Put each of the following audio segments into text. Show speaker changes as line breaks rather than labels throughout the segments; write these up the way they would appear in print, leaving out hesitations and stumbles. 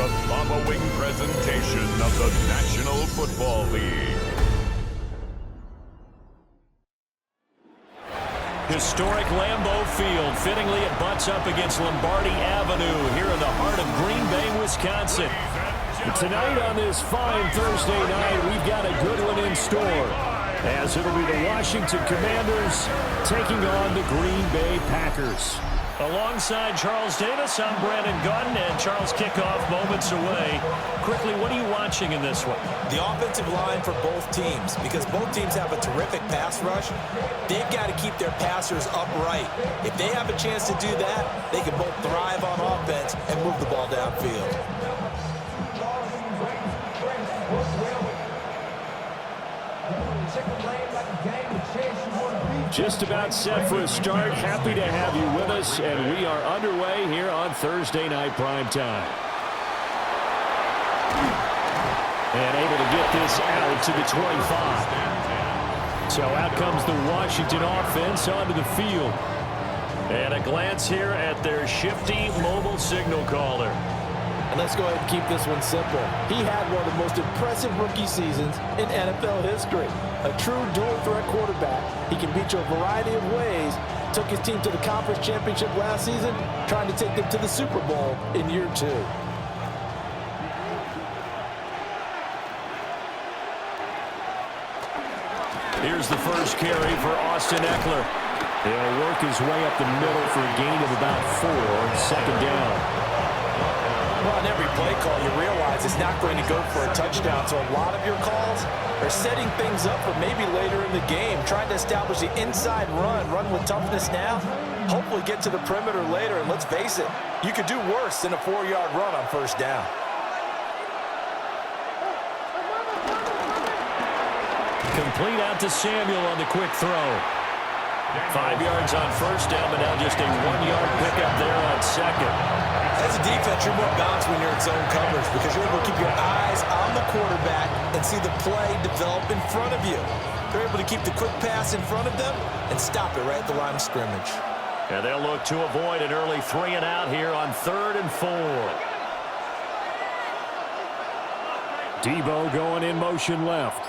the following presentation of the National Football League.
Historic Lambeau Field. Fittingly, it butts up against Lombardi Avenue here in the heart of Green Bay, Wisconsin. Tonight on this fine Thursday night, we've got a good one in store, as it'll be the Washington Commanders taking on the Green Bay Packers. Alongside Charles Davis, I'm Brandon Gaudin, and Charles, kickoff moments away. Quickly, what are you watching in this one?
The offensive line for both teams, because both teams have a terrific pass rush. They've got to keep their passers upright. If they have a chance to do that, they can both thrive on offense and move the ball downfield.
Just about set for a start. Happy to have you with us, and we are underway here on Thursday Night Primetime. And able to get this out to the 25. So out comes the Washington offense onto the field. And a glance here at their shifty mobile signal caller.
And let's go ahead and keep this one simple. He had one of the most impressive rookie seasons in NFL history. A true dual-threat quarterback. He can beat you a variety of ways. Took his team to the conference championship last season, trying to take them to the Super Bowl in year 2.
Here's the first carry for Austin Ekeler. He'll work his way up the middle for a gain of about 4 on second down.
Well, on every play call, you realize it's not going to go for a touchdown. So a lot of your calls are setting things up for maybe later in the game, trying to establish the inside run with toughness now, hopefully get to the perimeter later. And let's face it, you could do worse than a 4-yard run on first down.
Complete out to Samuel on the quick throw. 5 yards on first down, but now just a 1-yard pickup there on second.
As a defense, you're more balanced when you're in zone coverage because you're able to keep your eyes on the quarterback and see the play develop in front of you. They're able to keep the quick pass in front of them and stop it right at the line of scrimmage.
And they'll look to avoid an early 3 and out here on 3rd and 4. Debo going in motion left.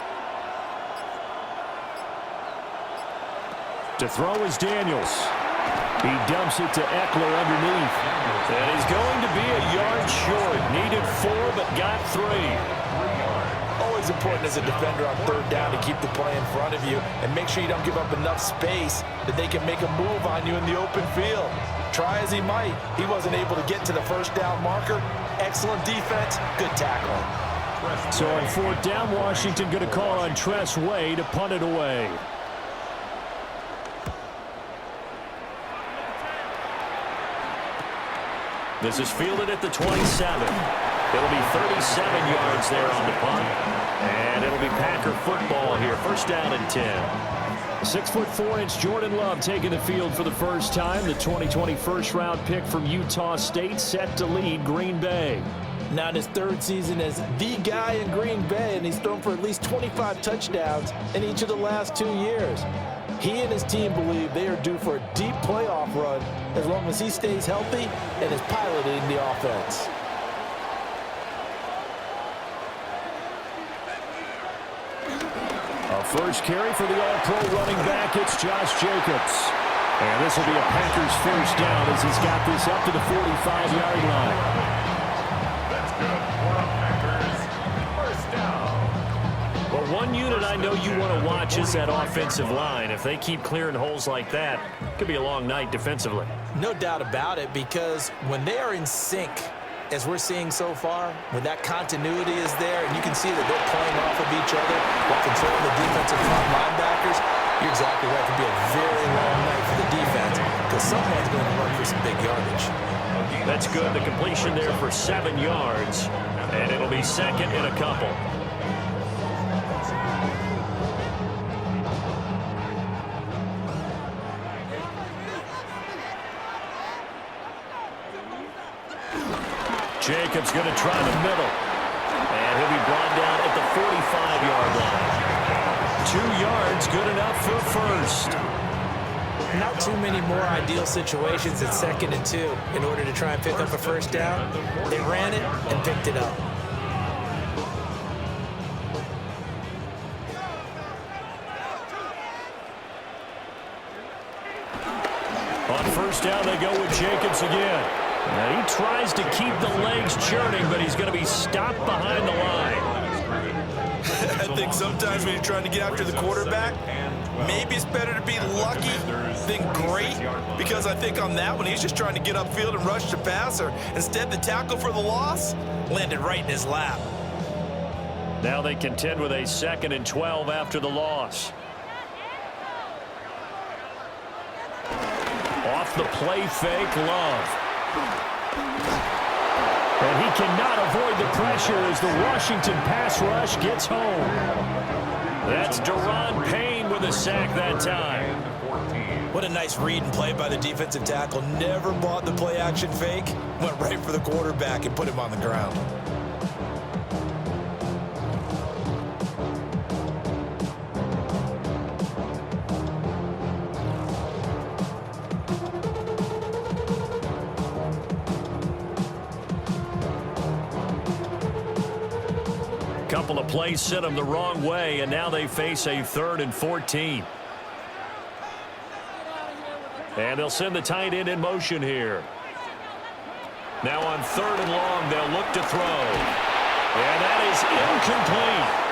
To throw is Daniels. He dumps it to Ekeler underneath. And he's going to be a yard short. Needed 4, but got 3.
Always important as a defender on 3rd down to keep the play in front of you and make sure you don't give up enough space that they can make a move on you in the open field. Try as he might, he wasn't able to get to the first down marker. Excellent defense, good tackling.
So on 4th down, Washington going to call on Tress Way to punt it away. This is fielded at the 27. It'll be 37 yards there on the punt. And it'll be Packer football here. First down and 10. 6'4" Jordan Love taking the field for the first time. The 2020 first-round pick from Utah State set to lead Green Bay.
Now in his 3rd season as the guy in Green Bay, and he's thrown for at least 25 touchdowns in each of the last 2 years. He and his team believe they are due for a deep playoff run as long as he stays healthy and is piloting the offense.
A first carry for the All-Pro running back. It's Josh Jacobs. And this will be a Packers first down as he's got this up to the 45-yard line. One unit I know you want to watch is that offensive line. If they keep clearing holes like that, it could be a long night defensively.
No doubt about it, because when they are in sync, as we're seeing so far, when that continuity is there, and you can see that they're playing off of each other while controlling the defensive front linebackers, you're exactly right. It could be a very long night for the defense because someone's going to run for some big yardage.
That's good. The completion there for 7 yards, and it'll be second and a couple. Jacobs going to try the middle. And he'll be brought down at the 45-yard line. 2 yards, good enough for first.
Not too many more ideal situations at 2nd and 2 in order to try and pick up a first down. They ran it and picked it up.
On first down, they go with Jacobs again. Now he tries to keep the legs churning, but he's going to be stopped behind the line.
I think sometimes when you're trying to get after the quarterback, maybe it's better to be lucky than great, because I think on that one, he's just trying to get upfield and rush the passer. Instead, the tackle for the loss landed right in his lap.
Now they contend with a 2nd and 12 after the loss. Off the play fake, Love. And he cannot avoid the pressure as the Washington pass rush gets home. That's Daron Payne with a sack that time.
What a nice read and play by the defensive tackle. Never bought the play action fake. Went right for the quarterback and put him on the ground.
Couple of plays sent them the wrong way, and now they face a 3rd and 14. And they'll send the tight end in motion here. Now on 3rd and long, they'll look to throw. And that is incomplete.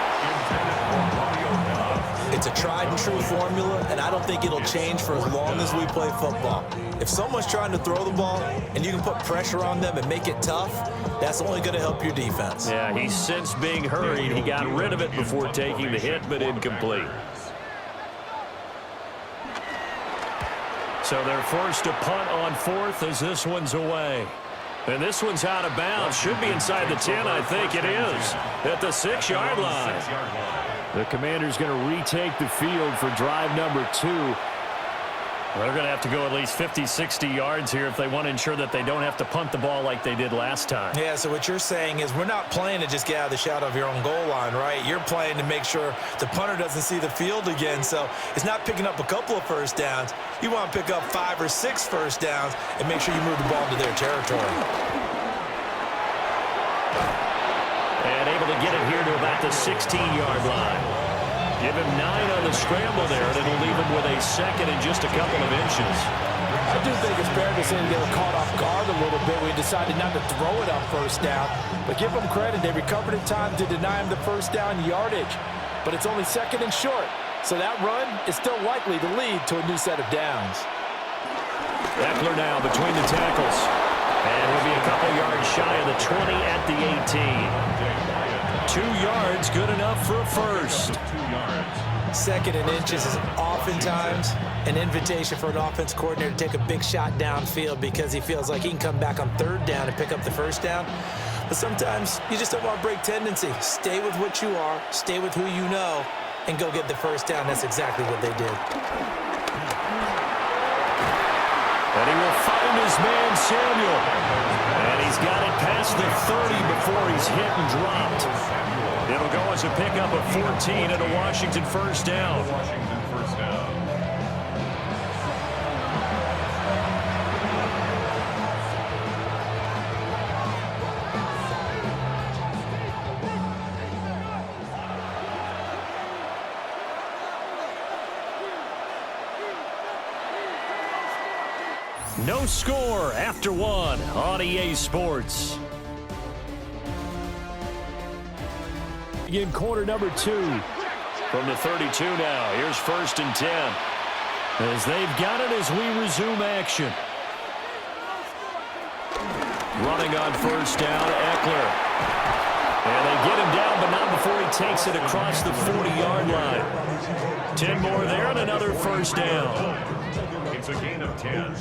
It's a tried and true formula, and I don't think it'll change for as long as we play football. If someone's trying to throw the ball and you can put pressure on them and make it tough, that's only going to help your defense.
Yeah, he's since being hurried. He got rid of it before taking the hit, but incomplete. So they're forced to punt on 4th as this one's away. And this one's out of bounds. Should be inside the 10, I think it is. At the 6-yard line. The Commanders going to retake the field for drive number 2. They're going to have to go at least 50, 60 yards here if they want to ensure that they don't have to punt the ball like they did last time.
Yeah, so what you're saying is we're not playing to just get out of the shadow of your own goal line, right? You're playing to make sure the punter doesn't see the field again. So it's not picking up a couple of first downs. You want to pick up 5 or 6 first downs and make sure you move the ball into their territory.
And able to get it here to about the 16-yard line. Give him 9 on the scramble there, and it'll leave him with a 2nd and just a couple of inches.
I do think it's fair to say they were caught off guard a little bit. We decided not to throw it on first down. But give them credit. They recovered in time to deny him the first down yardage. But it's only 2nd and short. So that run is still likely to lead to a new set of downs.
Eckler now between the tackles. And he'll be a couple yards shy of the 20 at the 18. 2 yards, good enough for a first.
2nd and inches is oftentimes an invitation for an offense coordinator to take a big shot downfield because he feels like he can come back on 3rd down and pick up the first down. But sometimes you just don't want to break tendency. Stay with what you are, stay with who you know, and go get the first down. That's exactly what they did.
And he will find his man, Samuel. And he's got it past the 30 before he's hit and dropped. It'll go as a pickup of 14 and a Washington first down. No score after 1 on EA Sports. In quarter number 2 from the 32 now. Here's 1st and 10. As they've got it as we resume action. Running on first down, Eckler. And they get him down, but not before he takes it across the 40-yard line. 10 more there and another first down.
It's a gain of 10.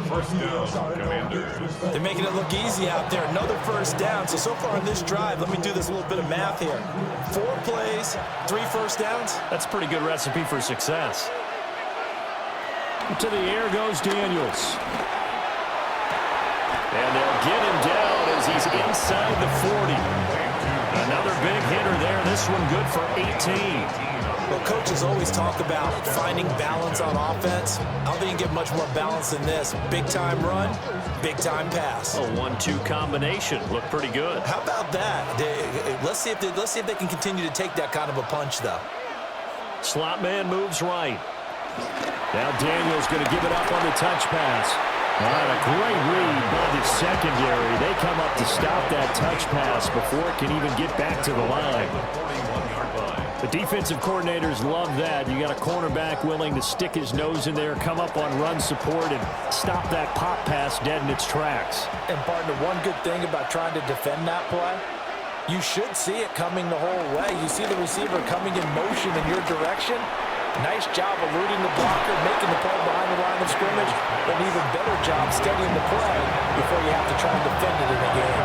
First down, Commanders.
They're making it look easy out there. Another first down. So far in this drive, let me do this little bit of math here. 4 plays, 3 first downs.
That's a pretty good recipe for success. To the air goes Daniels. And they'll get him down as he's inside the 40. Another big hitter there. This one good for 18.
Well, coaches always talk about finding balance on offense. I don't think you can get much more balance than this. Big-time run, big-time pass.
A 1-2 combination. Looked pretty good.
How about that? Let's see if they can continue to take that kind of a punch, though.
Slot man moves right. Now Daniels going to give it up on the touch pass. All right, a great read by the secondary. They come up to stop that touch pass before it can even get back to the line. The defensive coordinators love that. You got a cornerback willing to stick his nose in there, come up on run support, and stop that pop pass dead in its tracks.
And, partner, one good thing about trying to defend that play, you should see it coming the whole way. You see the receiver coming in motion in your direction. Nice job eluding the blocker, making the play behind the line of scrimmage. But an even better job studying the play before you have to try and defend it in the game.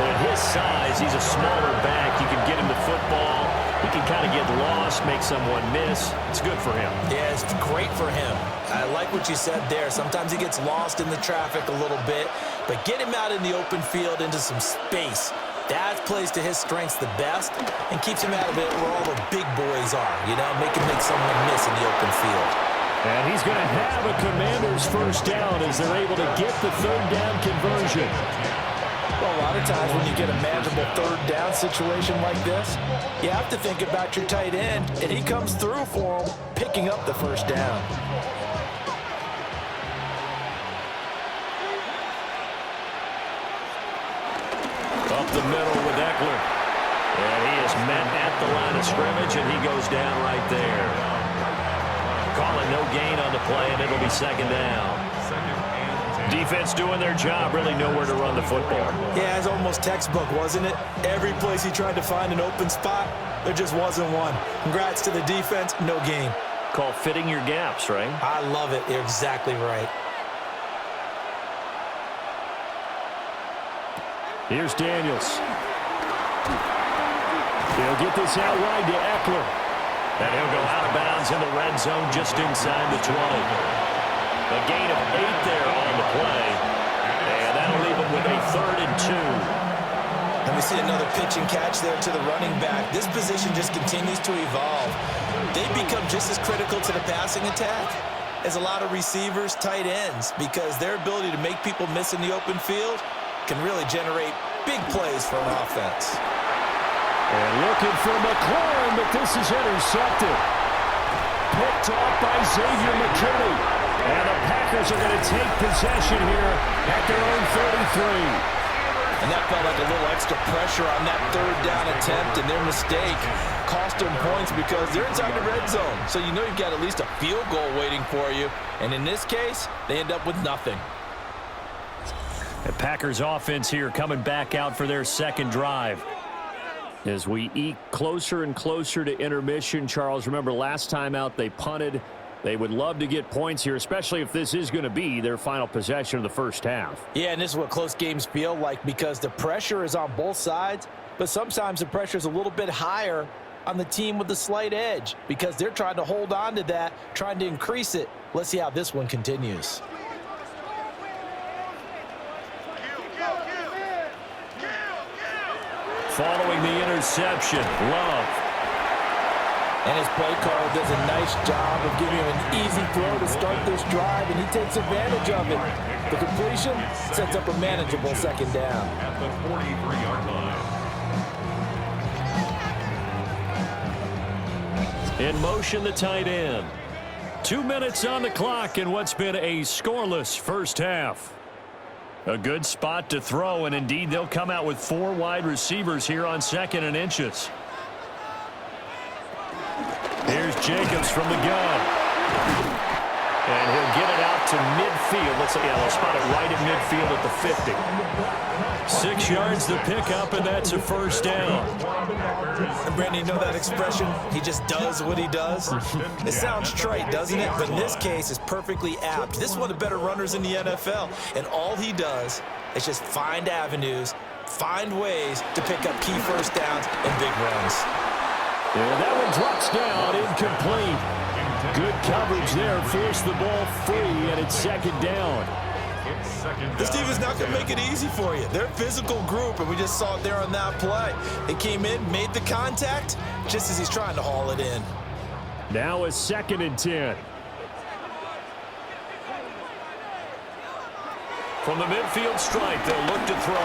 And at his size, he's a smaller back. You can get him the football. He can kind of get lost, make someone miss. It's good for him.
Yeah, it's great for him. I like what you said there. Sometimes he gets lost in the traffic a little bit. But get him out in the open field into some space. That plays to his strengths the best and keeps him out of it where all the big boys are, make someone miss in the open field.
And he's going to have a Commander's first down as they're able to get the third down conversion.
Well, a lot of times when you get a manageable third down situation like this, you have to think about your tight end, and he comes through for him, picking up the first down.
Up the middle with Eckler. And he is met at the line of scrimmage, and he goes down right there. Calling no gain on the play, and it'll be second down. Defense doing their job, really nowhere to run the football.
Yeah, it's almost textbook, wasn't it? Every place he tried to find an open spot, there just wasn't one. Congrats to the defense, no gain.
Called fitting your gaps, right?
I love it. You're exactly right.
Here's Daniels. He'll get this out wide to Eckler. And he'll go out of bounds in the red zone just inside the 20. A gain of 8 there on the play. And that'll leave him with a 3rd and 2.
And we see another pitch and catch there to the running back. This position just continues to evolve. They become just as critical to the passing attack as a lot of receivers, tight ends, because their ability to make people miss in the open field can really generate big plays for an offense.
And looking for McLaurin, but this is intercepted. Picked off by Xavier McKinney. And the Packers are going to take possession here at their own 33.
And that felt like a little extra pressure on that third down attempt, and their mistake cost them points because they're inside the red zone. So you know you've got at least a field goal waiting for you. And in this case, they end up with nothing.
The Packers offense here coming back out for their second drive. As we eke closer and closer to intermission, Charles, remember last time out they punted. They would love to get points here, especially if this is going to be their final possession of the first half.
Yeah, and this is what close games feel like because the pressure is on both sides, but sometimes the pressure is a little bit higher on the team with the slight edge because they're trying to hold on to that, trying to increase it. Let's see how this one continues.
Following the interception, Love.
And his play caller does a nice job of giving him an easy throw to start this drive, and he takes advantage of it. The completion sets up a manageable second down.
At the 43-yard line.
In motion, the tight end. 2 minutes on the clock in what's been a scoreless first half. A good spot to throw, and indeed they'll come out with 4 wide receivers here on 2nd and inches. Here's Jacobs from the gun. And he'll get it out to midfield. Let's say, they'll spot it right at midfield at the 50. 6 yards to pick up, and that's a first down.
And Brandon, you know that expression? He just does what he does? It sounds trite, doesn't it? But in this case, it's perfectly apt. This is one of the better runners in the NFL. And all he does is just find avenues, find ways to pick up key first downs and big runs.
And that one drops down, incomplete. Good coverage there, forced the ball free, and it's second down.
This team is not going to make it easy for you. They're a physical group, and we just saw it there on that play. They came in, made the contact, just as he's trying to haul it in.
Now a 2nd and 10. From the midfield stripe, they'll look to throw.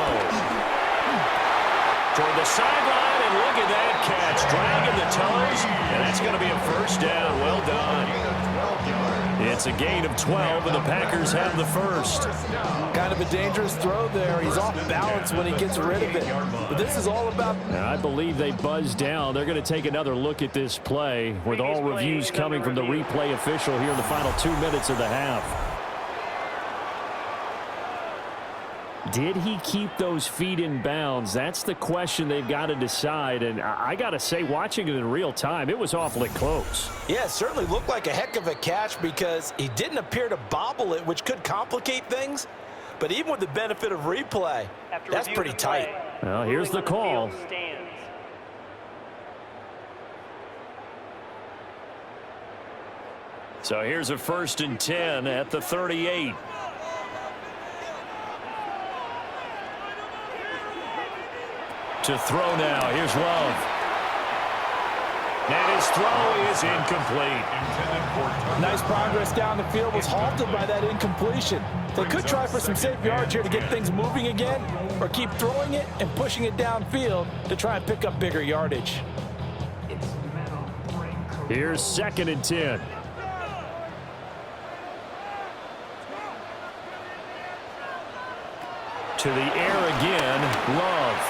Toward the sideline, and look at that catch. Dragging the toes, and that's going to be a first down. Well done. It's a gain of 12, and the Packers have the first.
Kind of a dangerous throw there. He's off balance when he gets rid of it. But this is all about...
I believe they buzzed down. They're going to take another look at this play, with all reviews coming from the replay official here in the final 2 minutes of the half. Did he keep those feet in bounds? That's the question they've got to decide. And I got to say, watching it in real time, it was awfully close.
Yeah, it certainly looked like a heck of a catch because he didn't appear to bobble it, which could complicate things. But even with the benefit of replay, that's pretty tight.
Well, here's the call. So here's a 1st and 10 at the 38. To throw now. Here's Love. And his throw is incomplete.
Nice progress down the field, was halted by that incompletion. They could try for some safe yards here to get things moving again, or keep throwing it and pushing it downfield to try and pick up bigger yardage.
Here's 2nd and 10. To the air again. Love.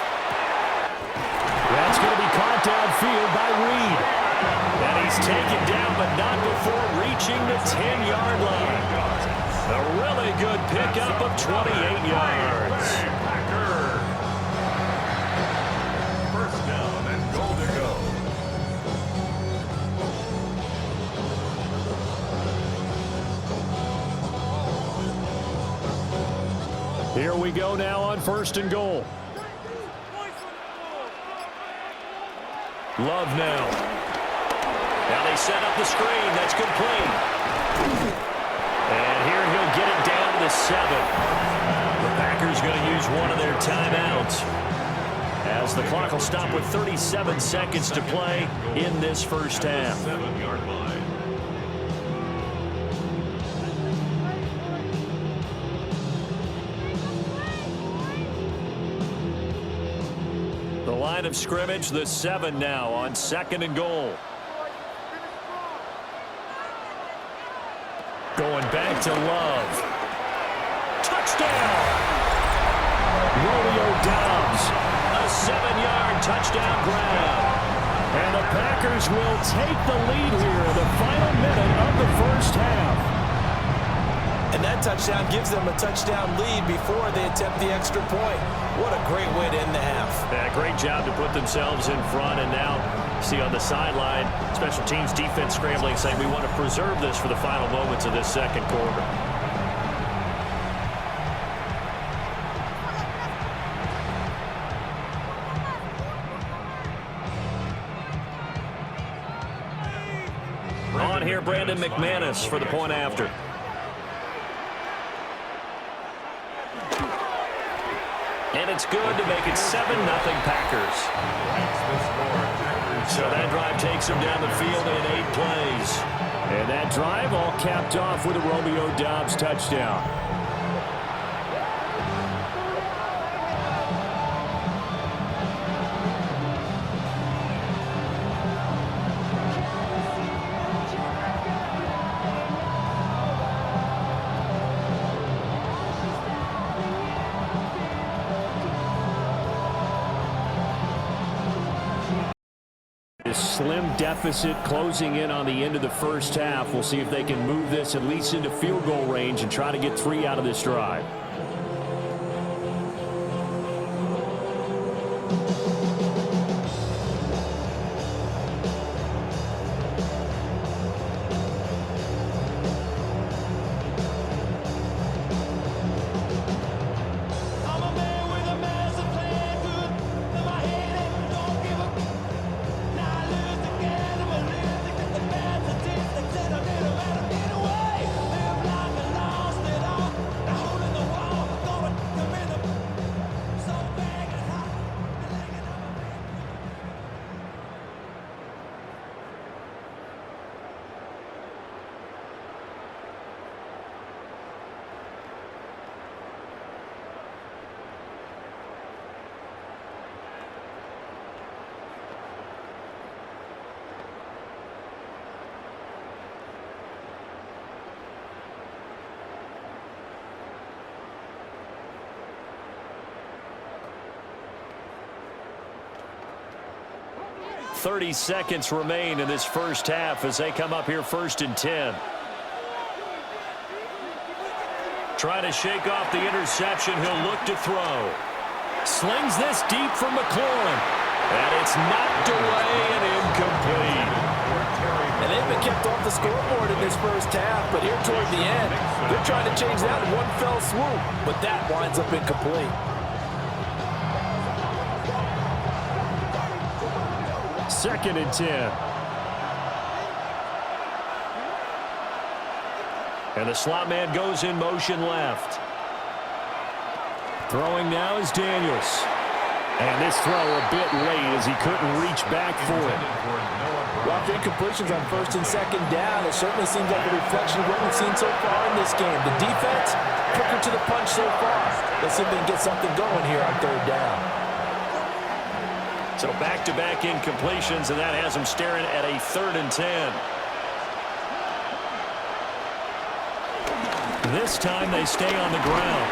That's going to be caught downfield by Reed. And he's taken down, but not before reaching the 10-yard line. A really good pickup of 28 yards.
First down and goal to go.
Here we go now on 1st and goal. Love now. Now they set up the screen. That's complete. And here he'll get it down to the 7. The Packers going to use one of their timeouts, as the clock will stop with 37 seconds to play in this first half.
7-yard line.
Line of scrimmage, the 7 now on 2nd and goal. Going back to Love. Touchdown! Romeo Doubs, a 7-yard touchdown grab. And the Packers will take the lead here in the final minute of the first half.
And that touchdown gives them a touchdown lead before they attempt the extra point. What a great way to end the half.
Yeah, great job to put themselves in front. And now, see on the sideline, special teams defense scrambling, saying we want to preserve this for the final moments of this second quarter. On here, Brandon McManus for the point after. And it's good to make it 7-0 Packers. So that drive takes them down the field in 8 plays. And that drive all capped off with a Romeo Doubs touchdown. Slim deficit closing in on the end of the first half. We'll see if they can move this at least into field goal range and try to get 3 out of this drive. 30 seconds remain in this first half as they come up here 1st and 10. Trying to shake off the interception. He'll look to throw. Slings this deep from McLaurin. And it's knocked away and incomplete.
And they've been kept off the scoreboard in this first half, but here toward the end, they're trying to change that in one fell swoop, but that winds up incomplete.
2nd and 10. And the slot man goes in motion left. Throwing now is Daniels. And this throw a bit late as he couldn't reach back for it.
Well, after incompletions on 1st and 2nd down, it certainly seems like a reflection of what we've seen so far in this game. The defense, quicker to the punch so far. Let's see if they can get something going here on 3rd down.
So back-to-back incompletions, and that has them staring at a 3rd and 10. This time they stay on the ground.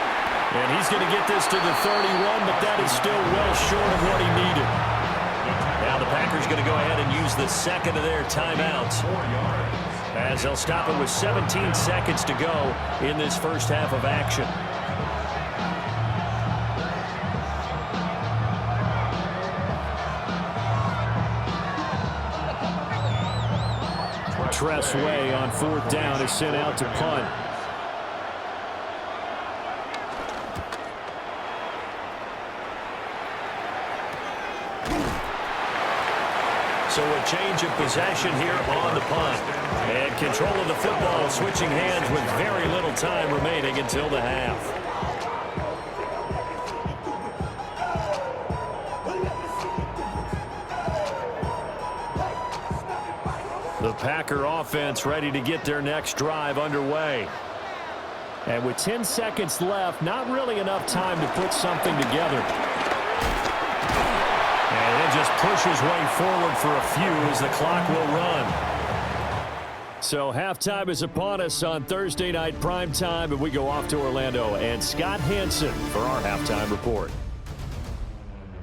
And he's going to get this to the 31, but that is still well short of what he needed. Now the Packers going to go ahead and use the 2nd of their timeouts, as they'll stop it with 17 seconds to go in this first half of action. Tress Way on 4th down is sent out to punt. So a change of possession here on the punt. And control of the football switching hands with very little time remaining until the half. The Packer offense ready to get their next drive underway. And with 10 seconds left, not really enough time to put something together. And it just pushes way forward for a few as the clock will run. So halftime is upon us on Thursday night primetime, and we go off to Orlando. And Scott Hanson for our halftime report.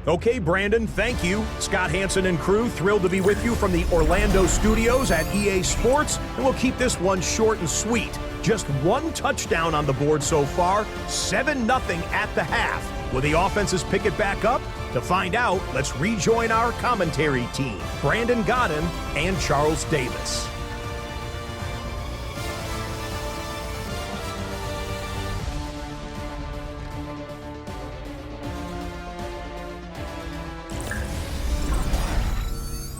Okay, Brandon, thank you. Scott Hanson and crew, thrilled to be with you from the Orlando studios at EA Sports. And we'll keep this one short and sweet. Just one touchdown on the board so far, 7-0 at the half. Will the offenses pick it back up? To find out, let's rejoin our commentary team, Brandon Godden and Charles Davis.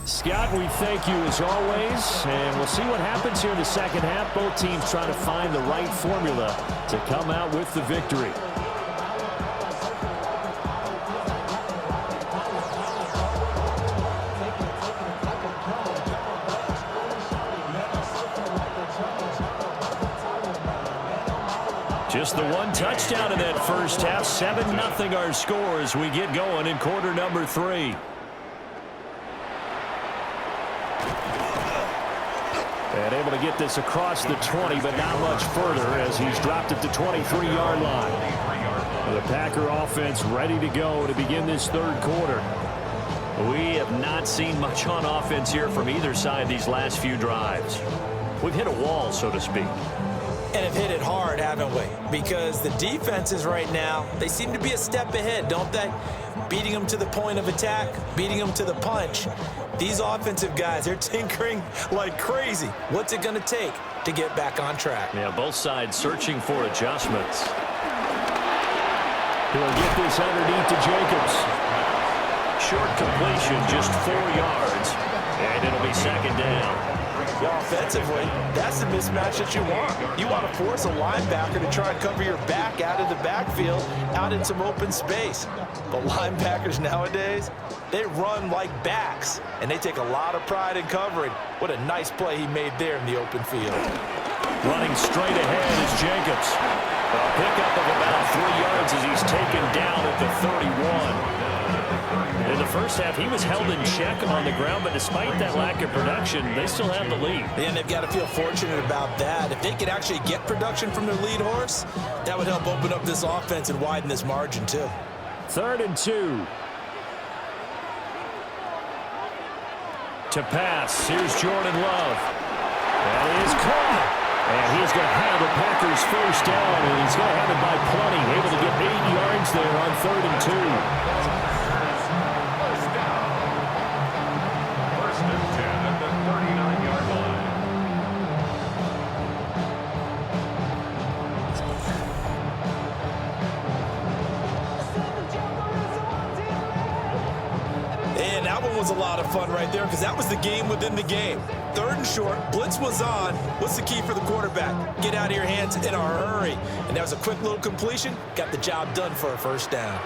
Scott, we thank you as always, and we'll see what happens here in the second half. Both teams trying to find the right formula to come out with the victory. Just the one touchdown in that first half. 7-0 our score as we get going in quarter number 3. And able to get this across the 20, but not much further as he's dropped at the 23-yard line. The Packer offense ready to go to begin this third quarter. We have not seen much on offense here from either side these last few drives. We've hit a wall, so to speak.
And have hit it hard, haven't we? Because the defenses right now, they seem to be a step ahead, don't they? Beating them to the point of attack, beating them to the punch. These offensive guys, they're tinkering like crazy. What's it going to take to get back on track?
Yeah, both sides searching for adjustments. He'll get this underneath to Jacobs. Short completion, just 4 yards. And it'll be second down.
Well, offensively, that's the mismatch that you want. You want to force a linebacker to try and cover your back out of the backfield, out in some open space. But linebackers nowadays, they run like backs, and they take a lot of pride in covering. What a nice play he made there in the open field.
Running straight ahead is Jacobs. A pickup of about 3 yards as he's taken down at the 31. In the first half, he was held in check on the ground, but despite that lack of production, they still have the lead.
And they've got to feel fortunate about that. If they could actually get production from their lead horse, that would help open up this offense and widen this margin too.
3rd and 2. to pass. Here's Jordan Love. That is caught. And he's going to have the Packers first down, and he's going to have it by plenty. Able to get 8 yards there on 3rd and 2.
First and 10 at the 39-yard line.
And that one was a lot of fun right there because that was the game within the game. 3rd and short, blitz was on. What's the key for the quarterback? Get out of your hands in a hurry. And that was a quick little completion. Got the job done for a first down.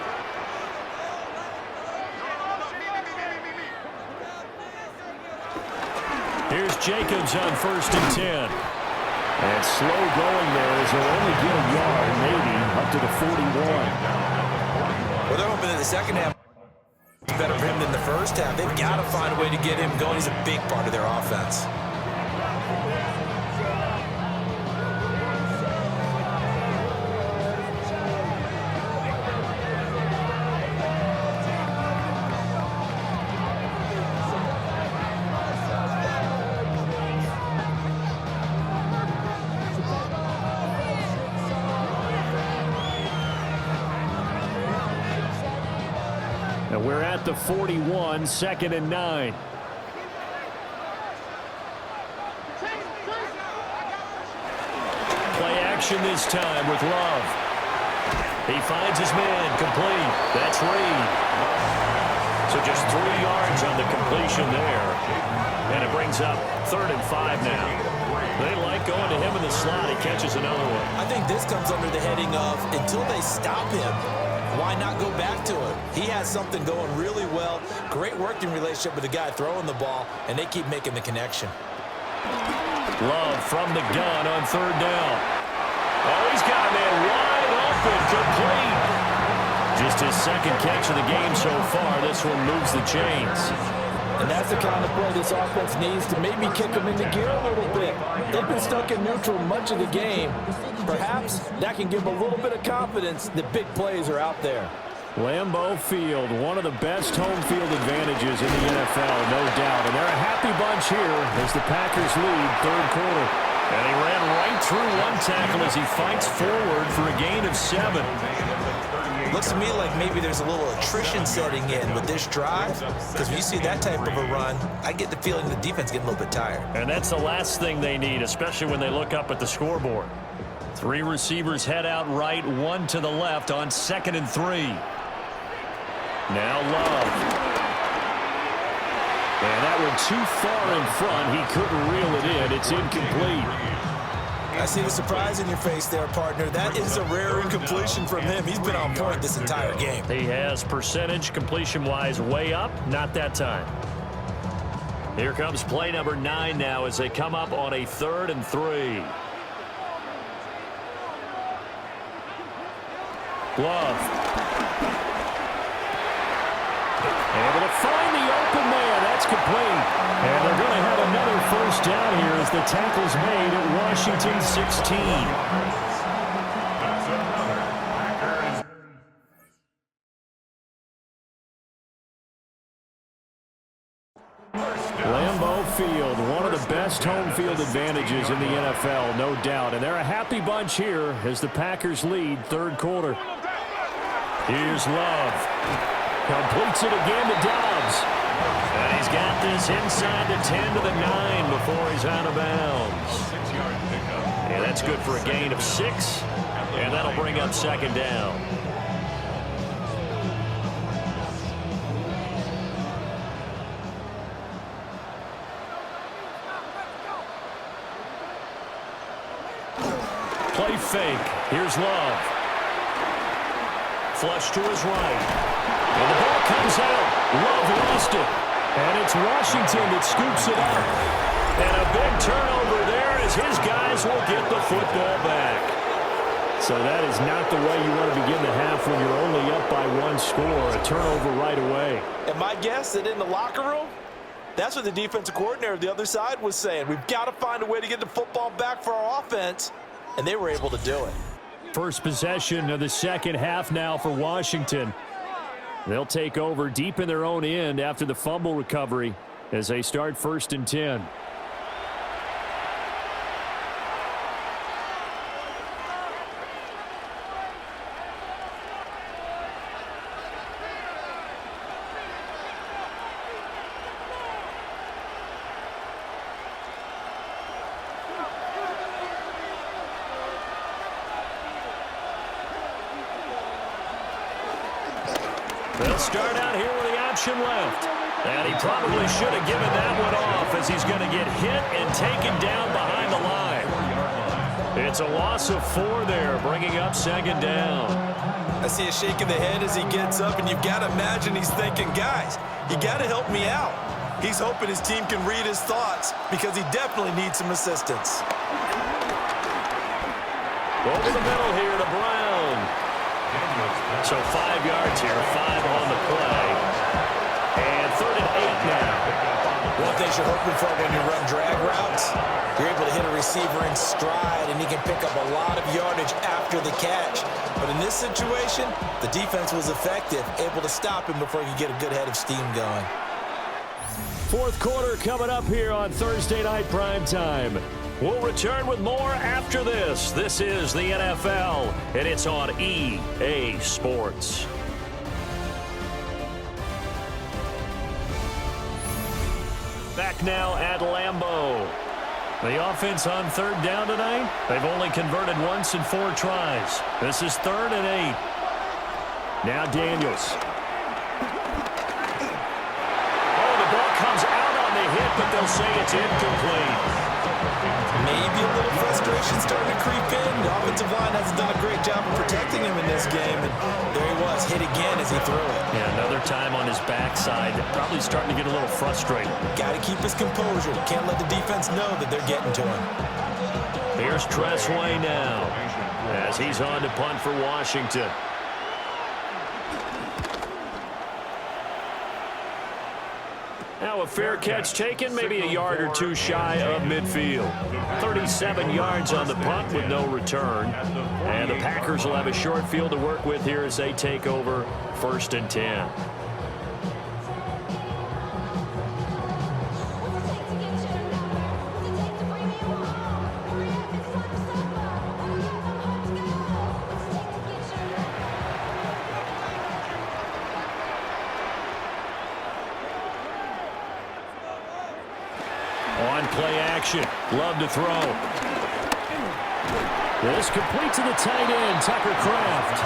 Here's Jacobs on 1st and 10. And slow going there as he'll only get a yard, maybe, up to the 41.
Well, they're hoping that the second half is better for him than the first half. They've got to find a way to get him going. He's a big part of their offense.
And we're at the 41, 2nd and 9. Play action this time with Love. He finds his man, complete. That's Reed. So just 3 yards on the completion there. And it brings up 3rd and 5 now. They like going to him in the slot. He catches another one.
I think this comes under the heading of until they stop him, why not go back to him? He has something going really well. Great working relationship with the guy throwing the ball, and they keep making the connection.
Love from the gun on 3rd down. Oh, he's got a man wide open, complete. Just his 2nd catch of the game so far. This one moves the chains.
And that's the kind of play this offense needs to maybe kick them into gear a little bit. They've been stuck in neutral much of the game. Perhaps that can give them a little bit of confidence that big plays are out there.
Lambeau Field, one of the best home field advantages in the NFL, no doubt. And they're a happy bunch here as the Packers lead 3rd quarter. And he ran right through one tackle as he fights forward for a gain of 7.
Looks to me like maybe there's a little attrition setting in with this drive, because when you see that type of a run, I get the feeling the defense getting a little bit tired.
And that's the last thing they need, especially when they look up at the scoreboard. 3 receivers head out right, 1 to the left on 2nd and 3. Now Love. And that one too far in front. He couldn't reel it in. It's incomplete.
I see the surprise in your face there, partner. That is a rare incompletion from him. He's been on point this entire game.
He has percentage completion-wise way up. Not that time. Here comes play number 9 now as they come up on a 3rd and 3. Love. Able to find the open man. That's complete. And they're going to have another first down here as the tackle's made at Washington 16. Lambeau Field, one of the best home field advantages in the NFL, no doubt. And they're a happy bunch here as the Packers lead 3rd quarter. Here's Love. Completes it again to Dobbs. And he's got this inside the 10 to the 9 before he's out of bounds. And that's good for a gain of 6. And that'll bring up 2nd down. Play fake. Here's Love. Flush to his right. And the ball comes out. Love lost it. And it's Washington that scoops it up. And a big turnover there as his guys will get the football back. So that is not the way you want to begin the half when you're only up by 1 score. A turnover right away.
And my guess that in the locker room, that's what the defensive coordinator of the other side was saying. We've got to find a way to get the football back for our offense. And they were able to do it.
First possession of the 2nd half now for Washington. They'll take over deep in their own end after the fumble recovery. as they start 1st and 10. They'll start out here with the option left. And he probably should have given that one off as he's going to get hit and taken down behind the line. It's a loss of 4 there, bringing up 2nd down.
I see a shake of the head as he gets up, and you've got to imagine he's thinking, guys, you got to help me out. He's hoping his team can read his thoughts because he definitely needs some assistance.
Over the middle here to Brown. So 5 yards here, 5 on the play. And 3rd and 8 now.
One thing you're hoping for when you run drag routes, you're able to hit a receiver in stride, and he can pick up a lot of yardage after the catch. But in this situation, the defense was effective, able to stop him before he could get a good head of steam going.
4th quarter coming up here on Thursday Night Prime Time. We'll return with more after this. This is the NFL, and it's on EA Sports. Back now at Lambeau. The offense on 3rd down tonight. They've only converted once in 4 tries. This is 3rd and 8. Now Daniels. Oh, the ball comes out on the hit, but they'll say it's incomplete.
Maybe a little frustration starting to creep in. The offensive line hasn't done a great job of protecting him in this game, and there he was, hit again as he threw it.
Yeah, another time on his backside. Probably starting to get a little frustrated.
Got to keep his composure. Can't let the defense know that they're getting to him.
Here's Tressway now as he's on to punt for Washington. Now a fair catch taken, maybe a yard or 2 shy of midfield. 37 yards on the punt with no return. And the Packers will have a short field to work with here as they take over 1st and 10. On play action. Love to throw. This complete to the tight end, Tucker Kraft.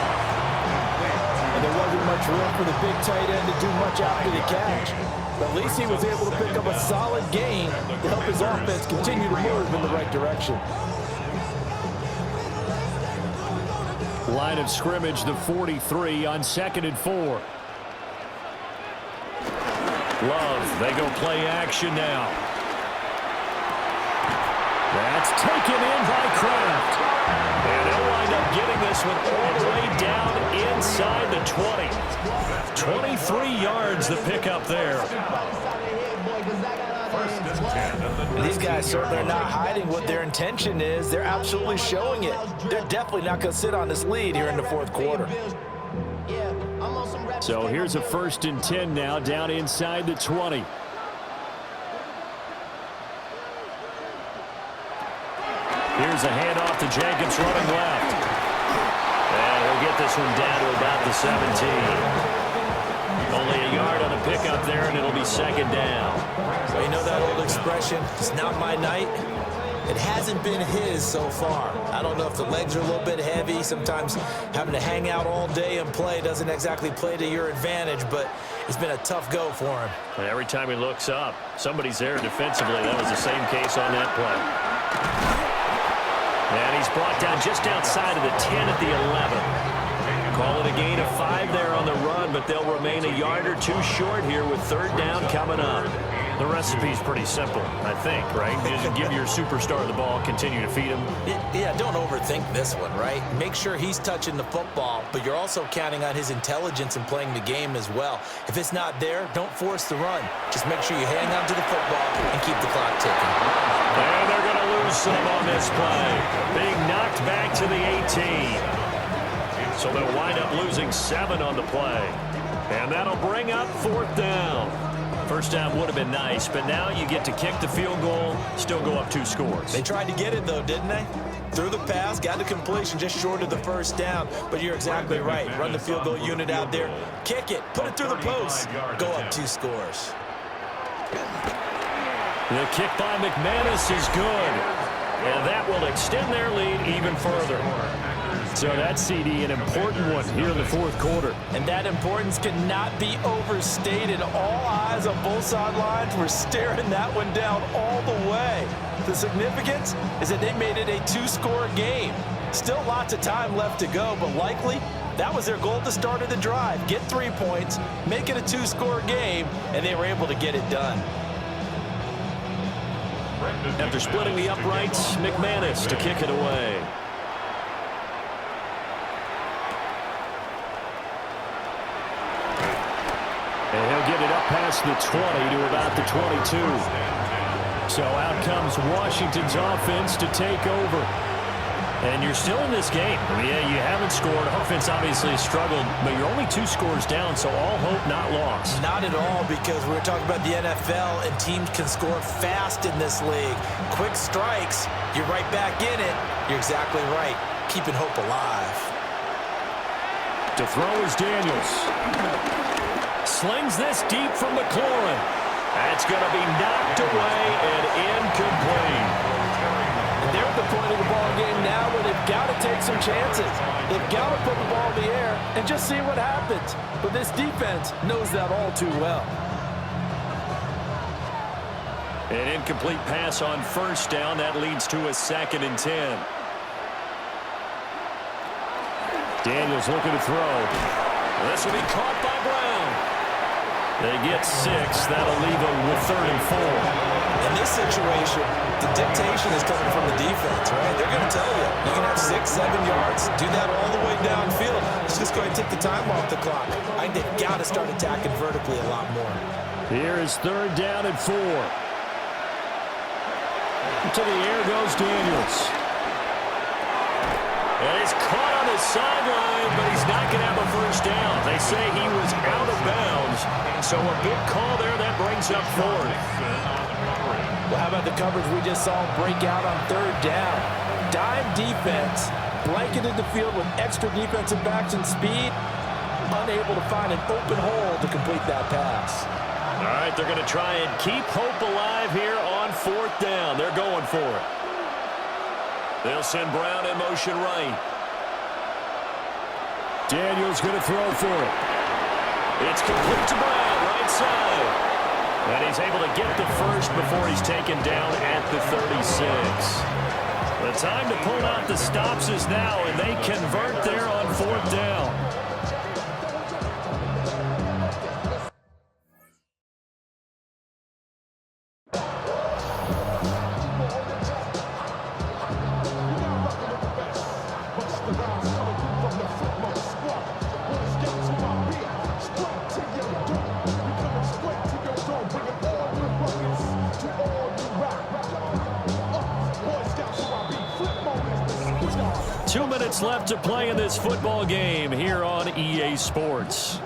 And there wasn't much room for the big tight end to do much after the catch. But at least he was able to pick up a solid gain to help his offense continue to move in the right direction.
Line of scrimmage, the 43 on 2nd and 4. Love, they go play action now. That's taken in by Kraft. And they'll wind up getting this one all the way down inside the 20. 23 yards the pickup there.
These guys certainly are not hiding what their intention is. They're absolutely showing it. They're definitely not going to sit on this lead here in the 4th quarter.
So here's a 1st and 10 now down inside the 20. Here's a handoff to Jenkins running left. And he'll get this one down to about the 17. Only a yard on the pickup there, and it'll be 2nd down.
Well, you know that old expression, it's not my night. It hasn't been his so far. I don't know if the legs are a little bit heavy. Sometimes having to hang out all day and play doesn't exactly play to your advantage, but it's been a tough go for him.
And every time he looks up, somebody's there defensively. That was the same case on that play. And he's brought down just outside of the 10 at the 11. Call it a gain of 5 there on the run, but they'll remain a yard or 2 short here with 3rd down coming up. The recipe's pretty simple, I think, right? Just give your superstar the ball, continue to feed him.
Yeah, don't overthink this one, right? Make sure he's touching the football, but you're also counting on his intelligence in playing the game as well. If it's not there, don't force the run. Just make sure you hang on to the football and keep the clock ticking.
And they're going to lose some on this play. Being knocked back to the 18. So they'll wind up losing 7 on the play. And that'll bring up 4th down. First down would have been nice, but now you get to kick the field goal, still go up 2 scores.
They tried to get it, though, didn't they? Threw the pass, got the completion just short of the first down. But you're exactly right. Run the field goal unit out there. Kick it. Put it through the post. Go up 2 scores.
The kick by McManus is good. And that will extend their lead even further. So that CD, an important one here in the fourth quarter.
And that importance cannot be overstated. All eyes on both sidelines were staring that one down all the way. The significance is that they made it a 2-score game. Still lots of time left to go, but likely that was their goal at the start of the drive. Get 3 points, make it a 2-score game, and they were able to get it done.
After splitting the uprights, McManus to kick it away. And he'll get it up past the 20 to about the 22. So out comes Washington's offense to take over. And you're still in this game. I mean, yeah, you haven't scored. Offense obviously struggled, but you're only 2 scores down, so all hope not lost.
Not at all, because we're talking about the NFL, and teams can score fast in this league. Quick strikes, you're right back in it. You're exactly right. Keeping hope alive.
To throw is Daniels. Slings this deep from McLaurin. That's going to be knocked away and incomplete.
And they're at the point of the ball game now where they've got to take some chances. They've got to put the ball in the air and just see what happens. But this defense knows that all too well.
An incomplete pass on first down. That leads to a 2nd and 10. Daniels looking to throw. This will be caught by Brown. They get 6. That'll leave them with 3rd and 4.
In this situation, the dictation is coming from the defense, right? They're going to tell you, you can have 6, 7 yards, do that all the way downfield. Let's just go ahead and take the time off the clock. I think they've got to start attacking vertically a lot more.
Here is 3rd down and 4. To the air goes Daniels. And he's caught on the sideline, but he's not going to have a first down. They say he was out of bounds, so a big call there that brings up 4th.
Well, how about the coverage we just saw break out on 3rd down? Dime defense, blanketed the field with extra defensive backs and speed, unable to find an open hole to complete that pass.
All right, they're going to try and keep hope alive here on 4th down. They're going for it. They'll send Brown in motion right. Daniels going to throw for it. It's complete to Brown, right side. And he's able to get the first before he's taken down at the 36. The time to pull out the stops is now, and they convert there on 4th down. Left to play in this football game here on EA Sports.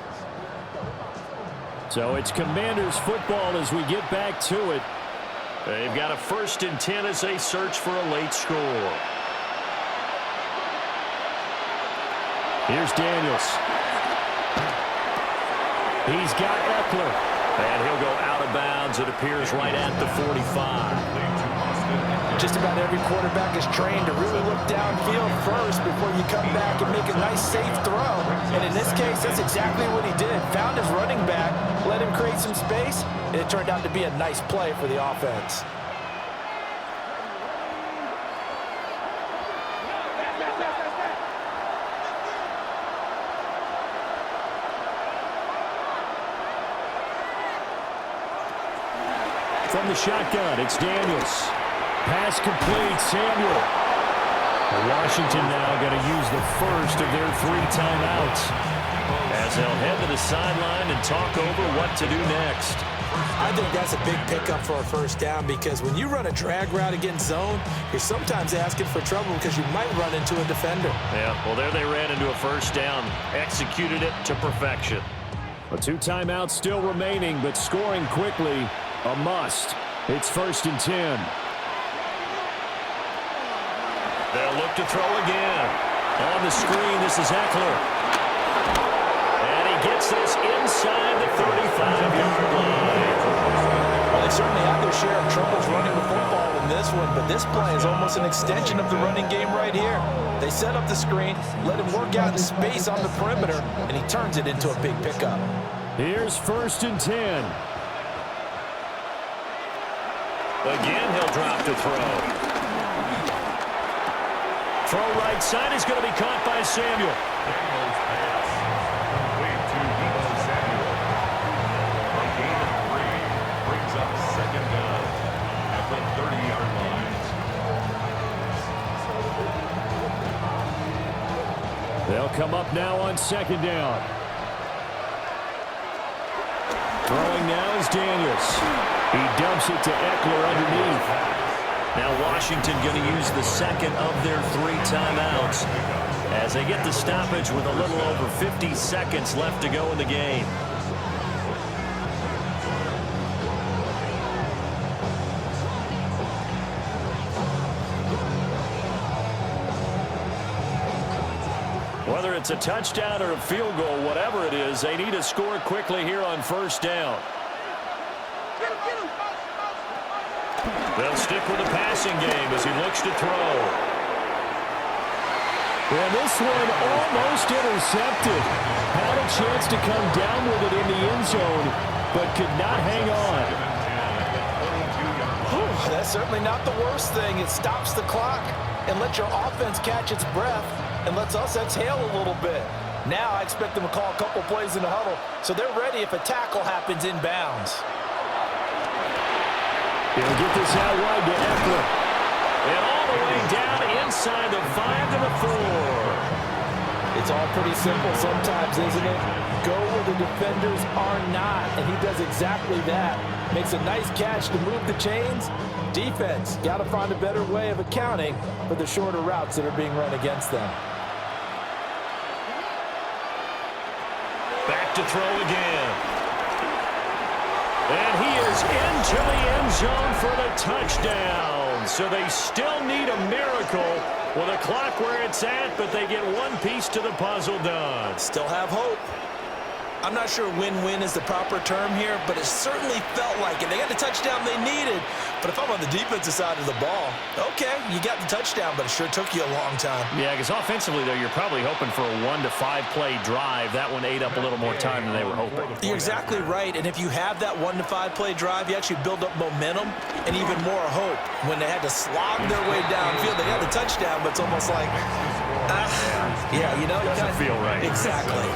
So it's Commanders football as we get back to it. They've got a 1st and 10 as they search for a late score. Here's Daniels. He's got Eckler. And he'll go out of bounds, it appears, right at the 45.
Just about every quarterback is trained to really look downfield first before you come back and make a nice, safe throw. And in this case, that's exactly what he did. Found his running back, let him create some space, and it turned out to be a nice play for the offense.
From the shotgun, it's Daniels. Pass complete, Samuel. Washington now going to use the first of their 3 timeouts as they'll head to the sideline and talk over what to do next.
I think that's a big pickup for a first down, because when you run a drag route against zone, you're sometimes asking for trouble because you might run into a defender.
Yeah, well, there they ran into a first down, executed it to perfection. Well, 2 timeouts still remaining, but scoring quickly, a must. It's 1st and 10. They'll look to throw again. On the screen, this is Eckler. And he gets this inside the 35-yard line.
Well, they certainly had their share of troubles running the football in this one, but this play is almost an extension of the running game right here. They set up the screen, let him work out in space on the perimeter, and he turns it into a big pickup.
Here's 1st and 10. Again, he'll drop to throw. Throw right side is going to be caught by Samuel.
Way to Deebo Samuel. A gain of 3 brings up 2nd down at the 30-yard line.
They'll come up now on 2nd down. Throwing now is Daniels. He dumps it to Eckler underneath. Now Washington going to use the 2nd of their 3 timeouts as they get the stoppage with a little over 50 seconds left to go in the game. Whether it's a touchdown or a field goal, whatever it is, they need to score quickly here on 1st down. They'll stick with the passing game as he looks to throw. And this one almost intercepted. Had a chance to come down with it in the end zone, but could not hang on.
That's certainly not the worst thing. It stops the clock and lets your offense catch its breath and lets us exhale a little bit. Now I expect them to call a couple plays in the huddle, so they're ready if a tackle happens inbounds.
He'll get this out wide to Eckler. And all the way down inside the 5 to the 4.
It's all pretty simple sometimes, isn't it? Go where the defenders are not, and he does exactly that. Makes a nice catch to move the chains. Defense, got to find a better way of accounting for the shorter routes that are being run against them.
Back to throw again. And he is into the end zone for the touchdown. So they still need a miracle with a clock where it's at, but they get one piece to the puzzle done.
Still have hope. I'm not sure win-win is the proper term here, but it certainly felt like it. They got the touchdown they needed, but if I'm on the defensive side of the ball, okay, you got the touchdown, but it sure took you a long time.
Yeah, because offensively, though, you're probably hoping for a 1 to 5 play drive. That one ate up a little more time than they were hoping.
You're exactly right, and if you have that 1 to 5 play drive, you actually build up momentum and even more hope. When they had to slog their way downfield, they got the touchdown, but it's almost like, yeah, you know, it
doesn't feel right.
Exactly.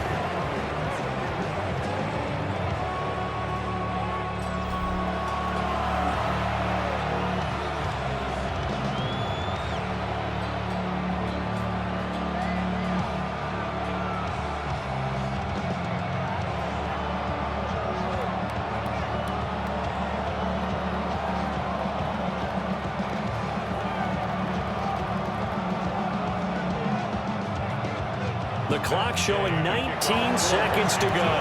The clock showing 19 seconds to go.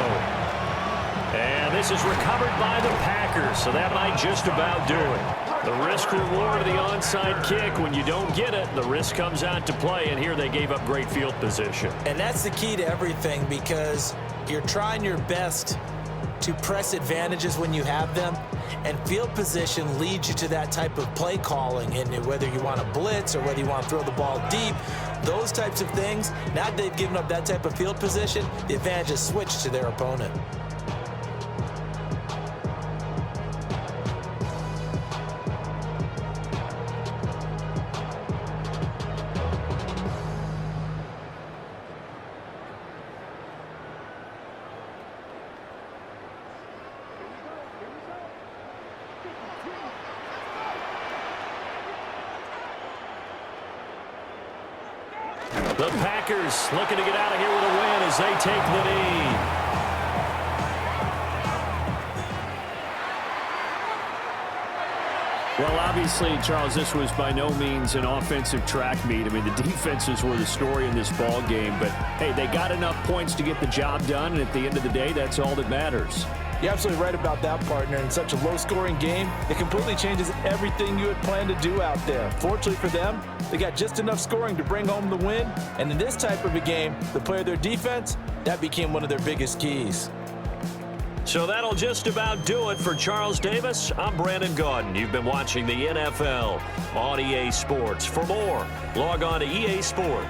And this is recovered by the Packers, so that might just about do it. The risk-reward of the onside kick, when you don't get it, the risk comes out to play, and here they gave up great field position.
And that's the key to everything, because you're trying your best to press advantages when you have them, and field position leads you to that type of play calling. And whether you want to blitz or whether you want to throw the ball deep, those types of things, now that they've given up that type of field position, the advantage is switched to their opponent.
The Packers looking to get out of here with a win as they take the knee. Well, obviously, Charles, this was by no means an offensive track meet. I mean, the defenses were the story in this ball game. But, hey, they got enough points to get the job done, and at the end of the day, that's all that matters.
You're absolutely right about that, partner. In such a low-scoring game, it completely changes everything you had planned to do out there. Fortunately for them, they got just enough scoring to bring home the win. And in this type of a game, the play of their defense, that became one of their biggest keys.
So that'll just about do it for Charles Davis. I'm Brandon Gaudin. You've been watching the NFL on EA Sports. For more, log on to EA Sports.